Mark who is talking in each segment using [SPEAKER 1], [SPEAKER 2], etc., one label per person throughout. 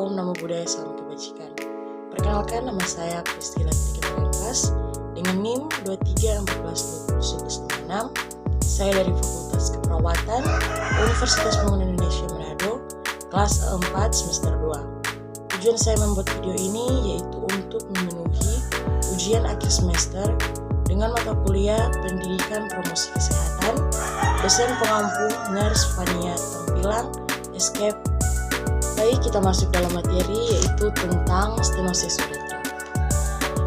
[SPEAKER 1] Assalamualaikum, nama budaya salam kebajikan. Perkenalkan, nama saya Priscilla Trikitas dengan NIM 2314201196. Saya dari Fakultas Keperawatan Universitas Pembangunan Indonesia Manado, kelas 4 semester 2. Tujuan saya membuat video ini yaitu untuk memenuhi ujian akhir semester dengan mata kuliah Pendidikan Promosi Kesehatan, dosen pengampu Nurse Fania Tampilan, Escape. Baik, kita masuk dalam materi yaitu tentang stenosis uretra.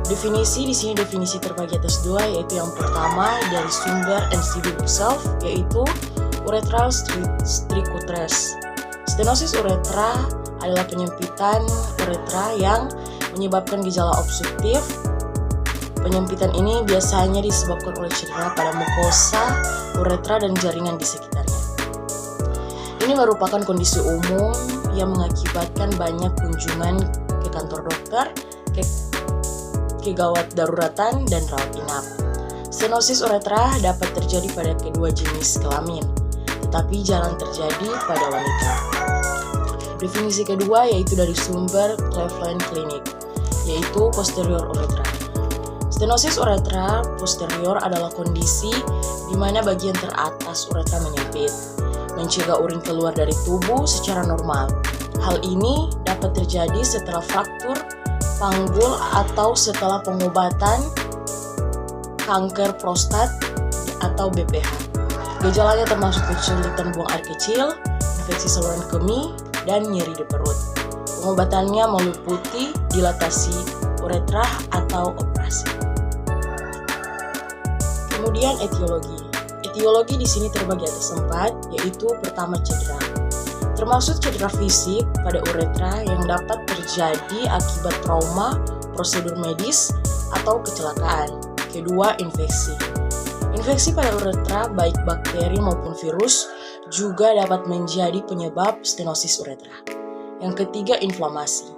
[SPEAKER 1] Definisi di sini definisi terbagi atas dua, yaitu yang pertama dari sumber NCD itself, yaitu urethral stricutress. Stenosis uretra adalah penyempitan uretra yang menyebabkan gejala obstruktif. Penyempitan ini biasanya disebabkan oleh cedera pada mukosa, uretra, dan jaringan di sekitarnya. Ini merupakan kondisi umum yang mengakibatkan banyak kunjungan ke kantor dokter, ke gawat daruratan, dan rawat inap. Stenosis uretra dapat terjadi pada kedua jenis kelamin, tetapi jarang terjadi pada wanita. Definisi kedua yaitu dari sumber Cleveland Clinic, yaitu posterior uretra. Stenosis uretra posterior adalah kondisi di mana bagian teratas uretra menyempit, mencegah urin keluar dari tubuh secara normal. Hal ini dapat terjadi setelah fraktur panggul atau setelah pengobatan kanker prostat atau BPH. Gejalanya termasuk kesulitan buang air kecil, infeksi saluran kemih, dan nyeri di perut. Pengobatannya meliputi dilatasi uretra atau operasi. Kemudian etiologi. Etiologi di sini terbagi atas 4, yaitu pertama cedera. Termasuk cedera fisik pada uretra yang dapat terjadi akibat trauma, prosedur medis, atau kecelakaan. Kedua, infeksi. Infeksi pada uretra baik bakteri maupun virus juga dapat menjadi penyebab stenosis uretra. Yang ketiga, inflamasi.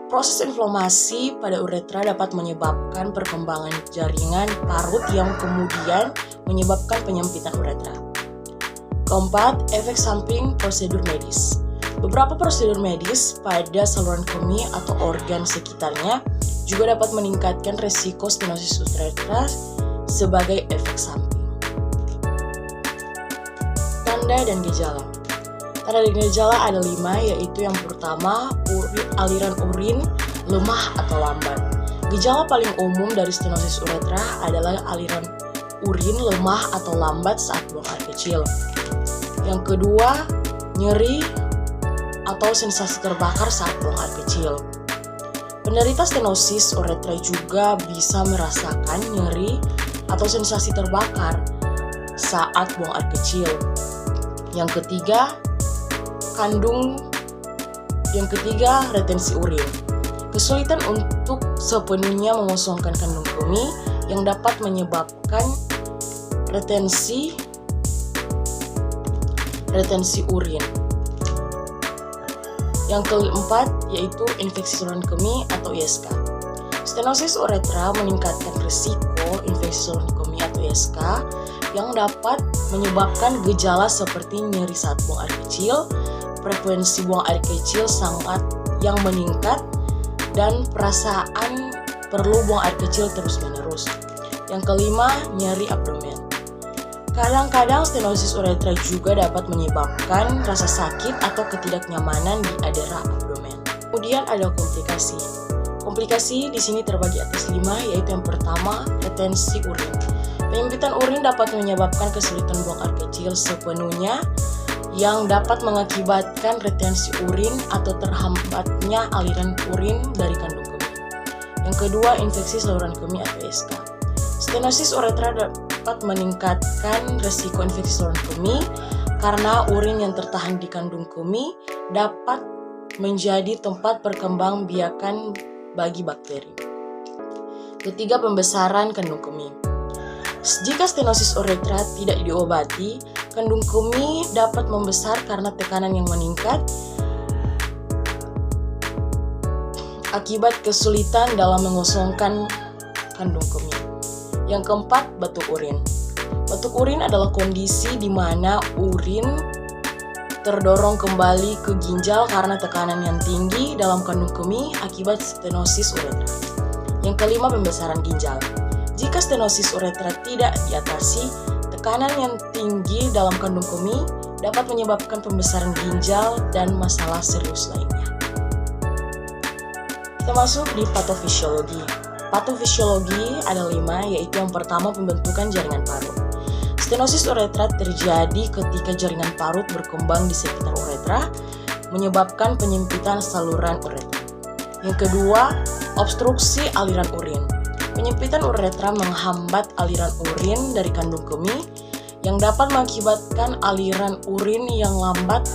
[SPEAKER 1] Proses inflamasi pada uretra dapat menyebabkan perkembangan jaringan parut yang kemudian menyebabkan penyempitan uretra. Keempat, efek samping prosedur medis. Beberapa prosedur medis pada saluran kemih atau organ sekitarnya juga dapat meningkatkan resiko stenosis uretra sebagai efek samping. Tanda dan gejala. Tanda dan gejala ada 5, yaitu yang pertama, aliran urin lemah atau lambat. Gejala paling umum dari stenosis uretra adalah aliran urin lemah atau lambat saat buang air kecil. Yang kedua, nyeri atau sensasi terbakar saat buang air kecil. Penderita stenosis uretra juga bisa merasakan nyeri atau sensasi terbakar saat buang air kecil. Yang ketiga, retensi urin. Kesulitan untuk sepenuhnya mengosongkan kandung kemih yang dapat menyebabkan retensi urin. Yang keempat yaitu infeksi saluran kemih atau ISK. Stenosis uretra meningkatkan risiko infeksi saluran kemih atau ISK yang dapat menyebabkan gejala seperti nyeri saat buang air kecil, frekuensi buang air kecil sangat yang meningkat, dan perasaan perlu buang air kecil terus-menerus. Yang kelima, nyeri abdomen. Kadang-kadang stenosis uretra juga dapat menyebabkan rasa sakit atau ketidaknyamanan di daerah abdomen. Kemudian ada komplikasi. Komplikasi di sini terbagi atas 5, yaitu yang pertama, retensi urin. Penyempitan urin dapat menyebabkan kesulitan buang air kecil sepenuhnya yang dapat mengakibatkan retensi urin atau terhambatnya aliran urin dari kandung kemih. Yang kedua, infeksi saluran kemih atau ISK. Stenosis uretra dapat meningkatkan resiko infeksi saluran kemih karena urin yang tertahan di kandung kemih dapat menjadi tempat perkembangbiakan bagi bakteri. Ketiga, pembesaran kandung kemih. Jika stenosis uretra tidak diobati, kandung kemih dapat membesar karena tekanan yang meningkat akibat kesulitan dalam mengosongkan kandung kemih. Yang keempat, batuk urin. Batuk urin adalah kondisi di mana urin terdorong kembali ke ginjal karena tekanan yang tinggi dalam kandung kemih akibat stenosis uretra. Yang kelima, pembesaran ginjal. Jika stenosis uretra tidak diatasi, tekanan yang tinggi dalam kandung kemih dapat menyebabkan pembesaran ginjal dan masalah serius lainnya. Kita masuk di patofisiologi. Patofisiologi ada 5, yaitu yang pertama, pembentukan jaringan parut. Stenosis uretra terjadi ketika jaringan parut berkembang di sekitar uretra, menyebabkan penyempitan saluran uretra. Yang kedua, obstruksi aliran urin. Penyempitan uretra menghambat aliran urin dari kandung kemih yang dapat mengakibatkan aliran urin yang lambat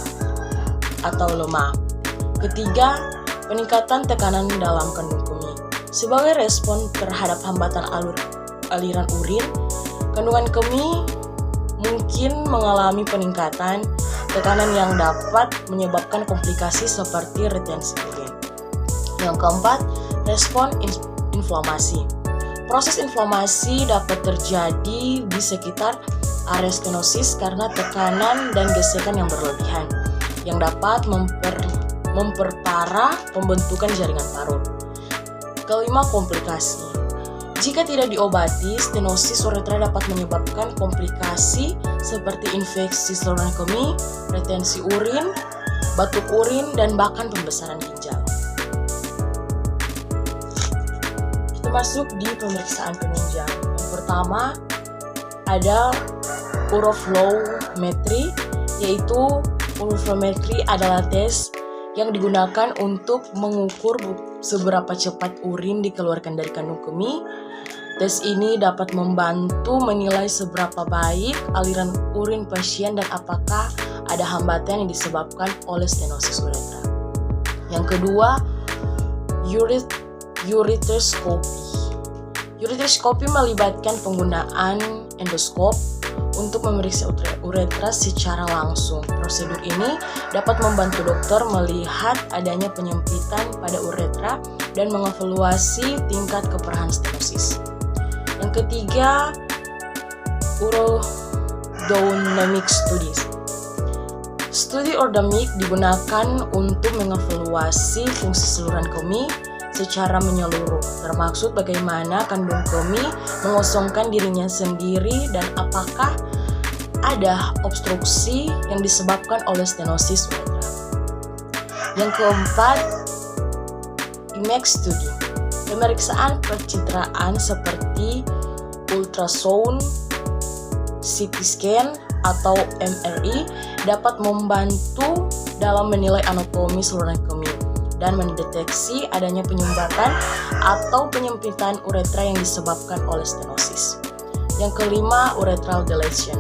[SPEAKER 1] atau lemah. Ketiga, peningkatan tekanan dalam kandung kemih. Sebagai respon terhadap hambatan aliran urin, kandungan kemih mungkin mengalami peningkatan tekanan yang dapat menyebabkan komplikasi seperti retensi urin. Yang keempat, respon inflamasi. Proses inflamasi dapat terjadi di sekitar area stenosis karena tekanan dan gesekan yang berlebihan, yang dapat memperparah pembentukan jaringan parut. Kelima, komplikasi. Jika tidak diobati, stenosis uretra dapat menyebabkan komplikasi seperti infeksi saluran kemih, retensi urin, batuk urin, dan bahkan pembesaran ginjal. Kita masuk di pemeriksaan penunjang. Yang pertama ada uroflowmetry, yaitu uroflowmetry adalah tes yang digunakan untuk mengukur seberapa cepat urin dikeluarkan dari kandung kemih. Tes ini dapat membantu menilai seberapa baik aliran urin pasien dan apakah ada hambatan yang disebabkan oleh stenosis uretra. Yang kedua, ureteroskopi. Ureteroskopi melibatkan penggunaan endoskop untuk memeriksa uretra secara langsung. Prosedur ini dapat membantu dokter melihat adanya penyempitan pada uretra dan mengevaluasi tingkat keparahan stenosis. Yang ketiga, urodynamic studies. Studi urodynamic digunakan untuk mengevaluasi fungsi saluran kemih secara menyeluruh, termasuk bagaimana kandung kemih mengosongkan dirinya sendiri dan apakah ada obstruksi yang disebabkan oleh stenosis uretra. Yang keempat, image study. Pemeriksaan pencitraan seperti ultrasound, CT scan, atau MRI dapat membantu dalam menilai anatomi saluran kemih dan mendeteksi adanya penyumbatan atau penyempitan uretra yang disebabkan oleh stenosis. Yang kelima, urethral dilation.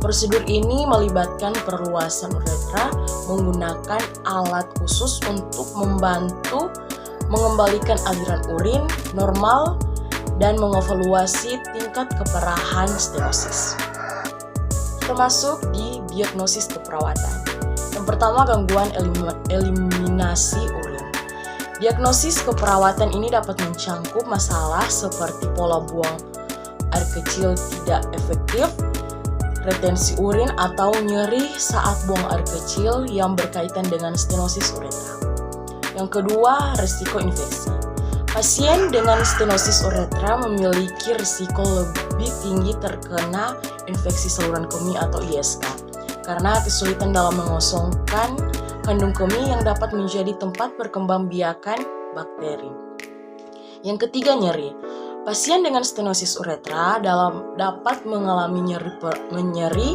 [SPEAKER 1] Prosedur ini melibatkan perluasan uretra menggunakan alat khusus untuk membantu mengembalikan aliran urin normal dan mengevaluasi tingkat keparahan stenosis. Kita masuk di diagnosis keperawatan. Yang pertama, gangguan eliminasi urin. Diagnosis keperawatan ini dapat mencangkup masalah seperti pola buang air kecil tidak efektif, retensi urin atau nyeri saat buang air kecil yang berkaitan dengan stenosis uretra. Yang kedua, risiko infeksi. Pasien dengan stenosis uretra memiliki risiko lebih tinggi terkena infeksi saluran kemih atau ISK karena kesulitan dalam mengosongkan kandung kemih yang dapat menjadi tempat perkembangbiakan bakteri. Yang ketiga, nyeri. Pasien dengan stenosis uretra dapat mengalami nyeri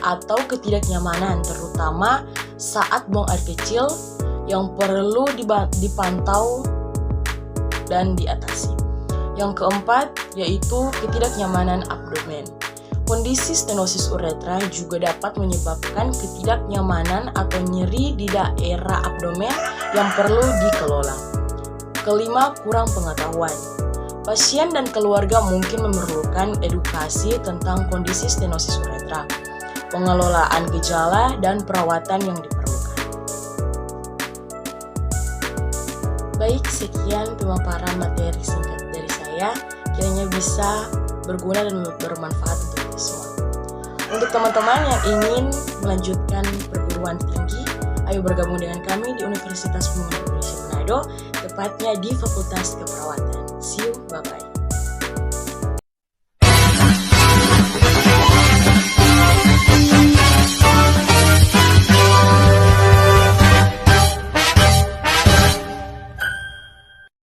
[SPEAKER 1] atau ketidaknyamanan terutama saat buang air kecil yang perlu dipantau dan diatasi. Yang keempat, yaitu ketidaknyamanan abdomen. Kondisi stenosis uretra juga dapat menyebabkan ketidaknyamanan atau nyeri di daerah abdomen yang perlu dikelola. Kelima, kurang pengetahuan. Pasien dan keluarga mungkin memerlukan edukasi tentang kondisi stenosis uretra, pengelolaan gejala, dan perawatan yang diperlukan. Baik, sekian pemaparan materi singkat dari saya. Kiranya bisa berguna dan bermanfaat untuk kita semua. Untuk teman-teman yang ingin melanjutkan perguruan perguruan tinggi, ayo bergabung dengan kami di Universitas Pembangunan Indonesia Manado, tepatnya di Fakultas Keperawatan. See you, bye-bye.